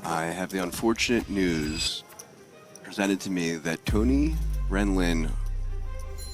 I have the unfortunate news presented to me that Ren Lin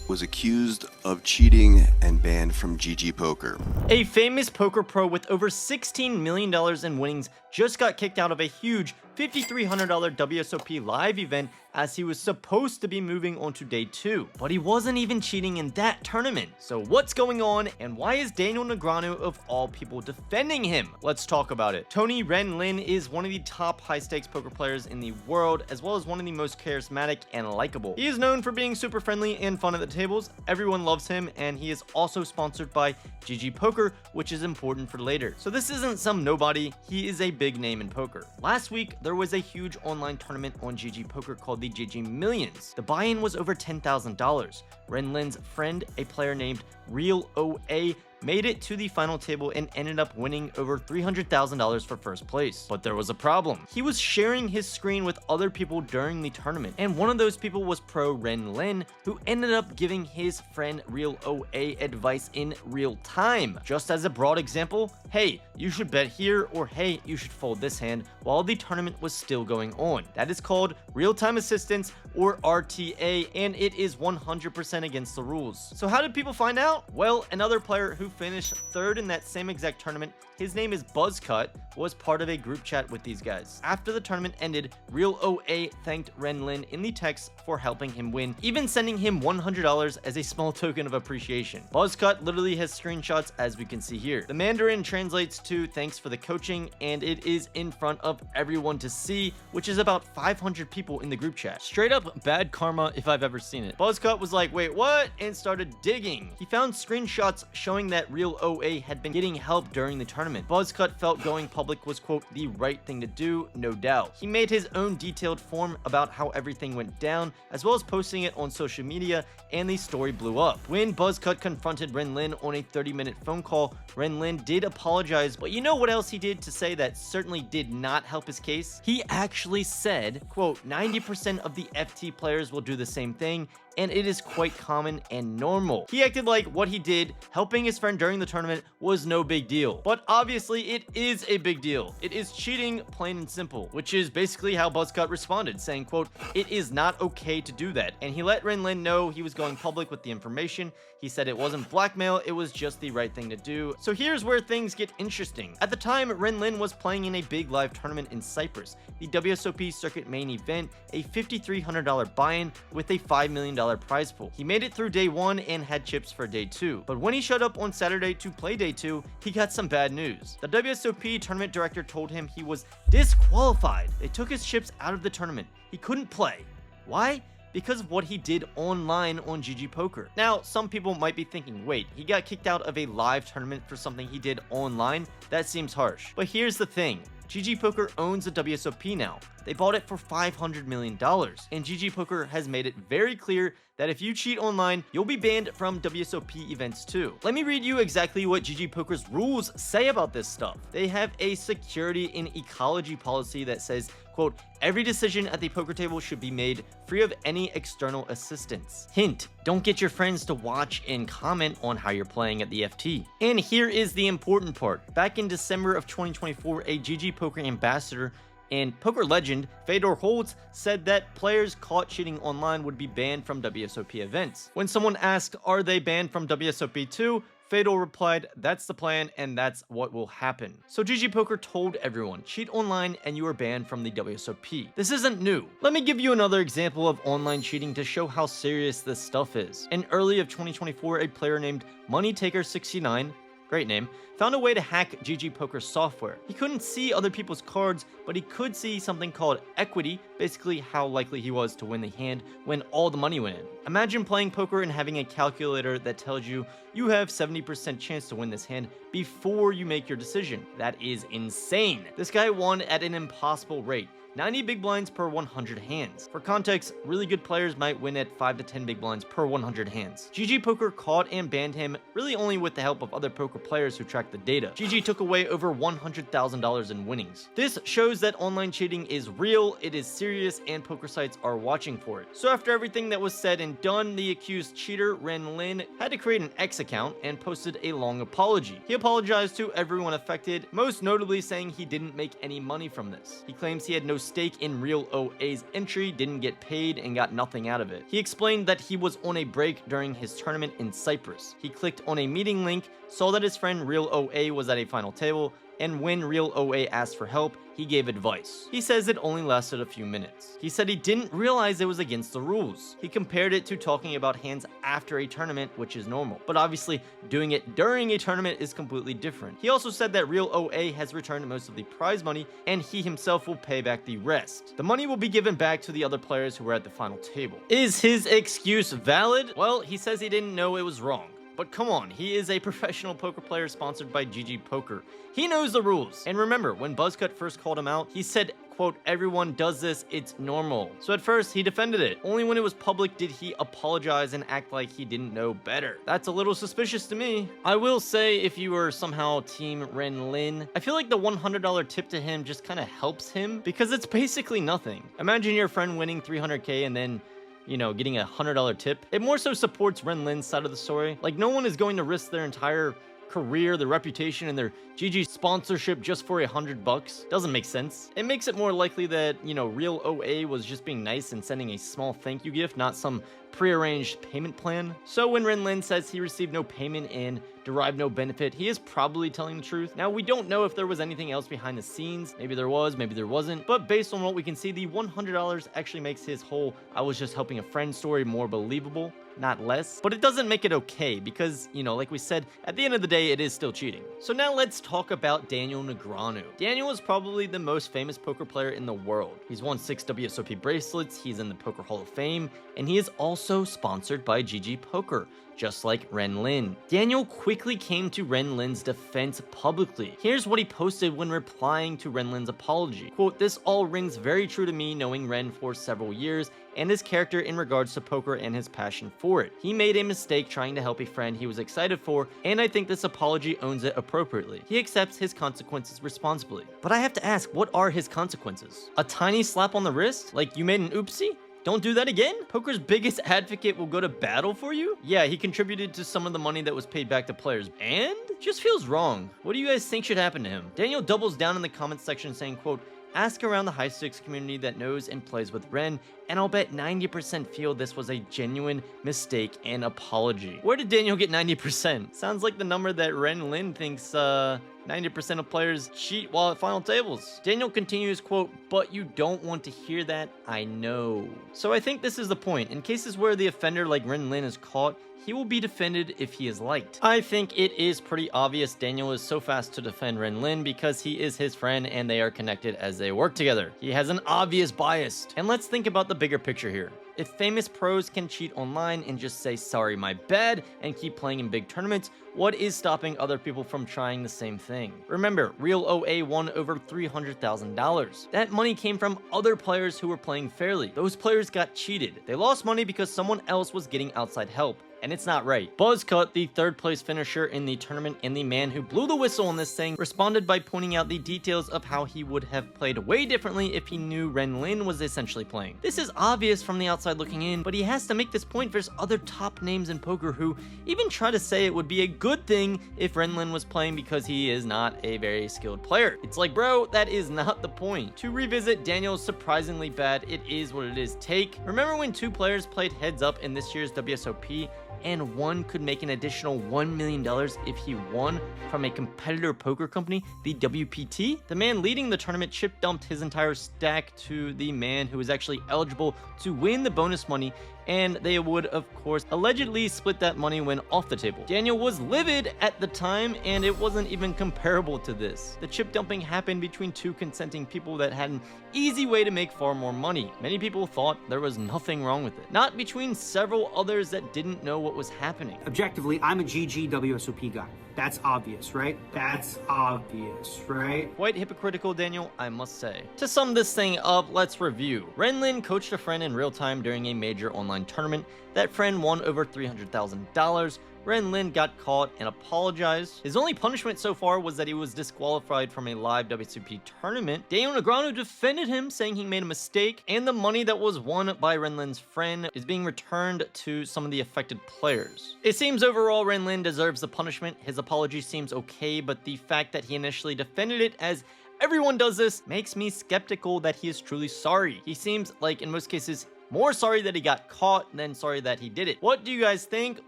was accused of cheating and banned from GG Poker. A famous poker pro with over $16 million in winnings just got kicked out of a huge $5,300 WSOP live event as he was supposed to be moving on to day 2. But he wasn't even cheating in that tournament. So what's going on, and why is Daniel Negreanu of all people defending him? Let's talk about it. Ren Lin is one of the top high-stakes poker players in the world, as well as one of the most charismatic and likable. He is known for being super friendly and fun at the tables. Everyone loves him, and he is also sponsored by GG Poker, which is important for later. So this isn't some nobody, he is a big name in poker. Last week, there was a huge online tournament on GG Poker called the GG Millions. The buy-in was over $10,000. Ren Lin's friend, a player named Real OA, made it to the final table and ended up winning over $300,000 for first place. But there was a problem. He was sharing his screen with other people during the tournament, and one of those people was pro Ren Lin, who ended up giving his friend Real OA advice in real time. Just as a broad example, hey, you should bet here, or hey, you should fold this hand, while the tournament was still going on. That is called real-time assistance, or RTA, and it is 100% against the rules. So how did people find out? Well, another player who finished 3rd in that same exact tournament, his name is Buzzcut, was part of a group chat with these guys. After the tournament ended, Real OA thanked Ren Lin in the text for helping him win, even sending him $100 as a small token of appreciation. Buzzcut literally has screenshots, as we can see here. The Mandarin translates to "thanks for the coaching," and it is in front of everyone to see, which is about 500 people in the group chat. Straight up bad karma if I've ever seen it. Buzzcut was like, wait, what? And started digging. He found screenshots showing that Real OA had been getting help during the tournament. Buzzcut felt going public was, quote, the right thing to do, no doubt. He made his own detailed form about how everything went down, as well as posting it on social media, and the story blew up. When Buzzcut confronted Ren Lin on a 30-minute phone call, Ren Lin did apologize, but you know what else he did to say that certainly did not help his case? He actually said, quote, 90% of the FT players will do the same thing, and it is quite common and normal. He acted like what he did, helping his friend during the tournament, was no big deal. But obviously, it is a big deal. It is cheating, plain and simple, which is basically how Buzzcut responded, saying, quote, it is not okay to do that. And he let Ren Lin know he was going public with the information. He said it wasn't blackmail, it was just the right thing to do. So here's where things get interesting. At the time, Ren Lin was playing in a big live tournament in Cyprus, the WSOP Circuit main event, a $5,300 buy-in with a $5 million prize pool. He made it through day 1 and had chips for day 2. But when he showed up on Saturday to play day 2, he got some bad news. The WSOP tournament director told him he was disqualified. They took his chips out of the tournament. He couldn't play. Why? Because of what he did online on GG Poker. Now, some people might be thinking, wait, he got kicked out of a live tournament for something he did online? That seems harsh. But here's the thing. GG Poker owns the WSOP now. They bought it for $500 million, and GG Poker has made it very clear that if you cheat online, you'll be banned from WSOP events too. Let me read you exactly what GG Poker's rules say about this stuff. They have a security and ecology policy that says, quote, every decision at the poker table should be made free of any external assistance. Hint, don't get your friends to watch and comment on how you're playing at the FT. And here is the important part. Back in December of 2024, a GG Poker ambassador and poker legend Fedor Holtz said that players caught cheating online would be banned from WSOP events. When someone asked, are they banned from WSOP too? Fedor replied, that's the plan and that's what will happen. So GG Poker told everyone, cheat online and you are banned from the WSOP. This isn't new. Let me give you another example of online cheating to show how serious this stuff is. In early of 2024, a player named MoneyTaker69, great name, found a way to hack GG Poker's software. He couldn't see other people's cards, but he could see something called equity, basically how likely he was to win the hand when all the money went in. Imagine playing poker and having a calculator that tells you you have 70% chance to win this hand before you make your decision. That is insane. This guy won at an impossible rate. 90 big blinds per 100 hands. For context, really good players might win at 5 to 10 big blinds per 100 hands. GG Poker caught and banned him, really only with the help of other poker poker players who tracked the data. GG took away over $100,000 in winnings. This shows that online cheating is real, it is serious, and poker sites are watching for it. So after everything that was said and done, the accused cheater, Ren Lin, had to create an X account and posted a long apology. He apologized to everyone affected, most notably saying he didn't make any money from this. He claims he had no stake in Real OA's entry, didn't get paid, and got nothing out of it. He explained that he was on a break during his tournament in Cyprus. He clicked on a meeting link, saw that his friend Real OA was at a final table, and when Real OA asked for help, he gave advice. He says it only lasted a few minutes. He said he didn't realize it was against the rules. He compared it to talking about hands after a tournament, which is normal. But obviously, doing it during a tournament is completely different. He also said that Real OA has returned most of the prize money, and he himself will pay back the rest. The money will be given back to the other players who were at the final table. Is his excuse valid? Well, he says he didn't know it was wrong. But come on, he is a professional poker player sponsored by GG Poker. He knows the rules. And remember, when Buzzcut first called him out, he said, quote, "Everyone does this, it's normal." So at first, he defended it. Only when it was public did he apologize and act like he didn't know better. That's a little suspicious to me. I will say, if you were somehow team Ren Lin, I feel like the $100 tip to him just kind of helps him, because it's basically nothing. Imagine your friend winning 300K and then, you know, getting a $100 tip. It more so supports Ren Lin's side of the story. Like, no one is going to risk their entire career, their reputation, and their GG sponsorship just for $100. Doesn't make sense. It makes it more likely that, you know, Real OA was just being nice and sending a small thank you gift, not some prearranged payment plan. So when Ren Lin says he received no payment and derived no benefit, he is probably telling the truth. Now, we don't know if there was anything else behind the scenes. Maybe there was, maybe there wasn't. But based on what we can see, the $100 actually makes his whole "I was just helping a friend" story more believable, not less. But it doesn't make it okay because, you know, like we said, at the end of the day, it is still cheating. So now let's talk about Daniel Negreanu. Daniel is probably the most famous poker player in the world. He's won 6 WSOP bracelets, he's in the Poker Hall of Fame, and he is also sponsored by GG Poker, just like Ren Lin. Daniel quickly came to Ren Lin's defense publicly. Here's what he posted when replying to Ren Lin's apology. Quote, "This all rings very true to me, knowing Ren for several years and his character in regards to poker and his passion for it. He made a mistake trying to help a friend he was excited for, and I think this apology owns it appropriately. He accepts his consequences responsibly." But I have to ask, what are his consequences? A tiny slap on the wrist? Like, you made an oopsie? Don't do that again? Poker's biggest advocate will go to battle for you? Yeah, he contributed to some of the money that was paid back to players, and just feels wrong. What do you guys think should happen to him? Daniel doubles down in the comments section saying, quote, "Ask around the high stakes community that knows and plays with Ren, and I'll bet 90% feel this was a genuine mistake and apology." Where did Daniel get 90%? Sounds like the number that Ren Lin thinks 90% of players cheat while at final tables. Daniel continues, quote, "But you don't want to hear that, I know." So I think this is the point. In cases where the offender like Ren Lin is caught, he will be defended if he is liked. I think it is pretty obvious Daniel is so fast to defend Ren Lin because he is his friend and they are connected as they work together. He has an obvious bias. And let's think about the bigger picture here. If famous pros can cheat online and just say, "Sorry, my bad," and keep playing in big tournaments, what is stopping other people from trying the same thing? Remember, Real OA won over $300,000. That money came from other players who were playing fairly. Those players got cheated. They lost money because someone else was getting outside help. And it's not right. Buzzcut, the third place finisher in the tournament and the man who blew the whistle on this thing, responded by pointing out the details of how he would have played way differently if he knew Ren Lin was essentially playing. This is obvious from the outside looking in, but he has to make this point versus other top names in poker who even try to say it would be a good thing if Ren Lin was playing because he is not a very skilled player. It's like, bro, that is not the point. To revisit Daniel's surprisingly bad "it is what it is" take, remember when two players played heads up in this year's WSOP and one could make an additional $1 million if he won from a competitor poker company, the WPT? The man leading the tournament chip dumped his entire stack to the man who was actually eligible to win the bonus money, and they would, of course, allegedly split that money when off the table. Daniel was livid at the time, and it wasn't even comparable to this. The chip dumping happened between two consenting people that had an easy way to make far more money. Many people thought there was nothing wrong with it. Not between several others that didn't know what was happening. Objectively, I'm a GG WSOP guy. That's obvious, right? That's obvious, right? Quite hypocritical, Daniel, I must say. To sum this thing up, let's review. Ren Lin coached a friend in real time during a major online tournament. That friend won over $300,000. Ren Lin got caught and apologized. His only punishment so far was that he was disqualified from a live WSOP tournament. Daniel Negreanu defended him, saying he made a mistake, and the money that was won by Ren Lin's friend is being returned to some of the affected players. It seems overall Ren Lin deserves the punishment. His apology seems okay, but the fact that he initially defended it as everyone does this makes me skeptical that he is truly sorry. He seems like, in most cases, more sorry that he got caught than sorry that he did it. What do you guys think?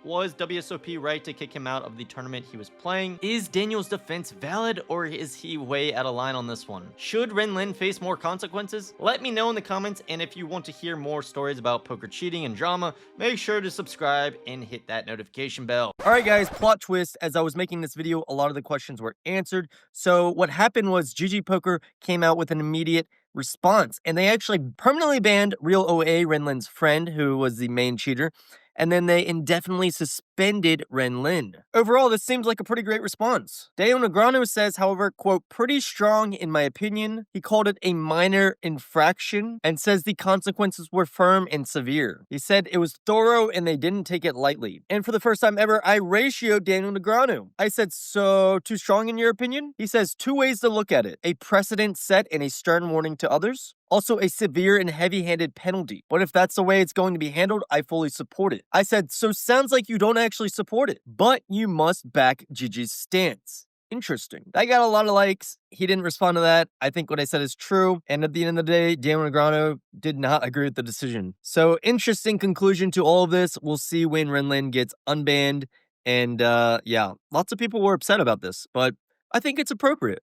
Was WSOP right to kick him out of the tournament he was playing? Is Daniel's defense valid, or is he way out of line on this one? Should Ren Lin face more consequences? Let me know in the comments, and if you want to hear more stories about poker cheating and drama, make sure to subscribe and hit that notification bell. Alright guys, plot twist. As I was making this video, a lot of the questions were answered. So what happened was GG Poker came out with an immediate response, and they actually permanently banned Real OA, Ren Lin's friend, who was the main cheater, and then they indefinitely suspended Ren Lin. Overall, this seems like a pretty great response. Daniel Negreanu says, however, quote, pretty strong in my opinion. He called it a minor infraction and says the consequences were firm and severe. He said it was thorough and they didn't take it lightly. And for the first time ever, I ratioed Daniel Negreanu. I said, so too strong in your opinion? He says, two ways to look at it. A precedent set and a stern warning to others. Also, a severe and heavy-handed penalty. But if that's the way it's going to be handled, I fully support it. I said, so sounds like you don't actually support it, but you must back Gigi's stance. Interesting. That got a lot of likes. He didn't respond to that. I think what I said is true. And at the end of the day, Daniel Negreanu did not agree with the decision. So interesting conclusion to all of this. We'll see when Ren Lin gets unbanned. And yeah, lots of people were upset about this, but I think it's appropriate.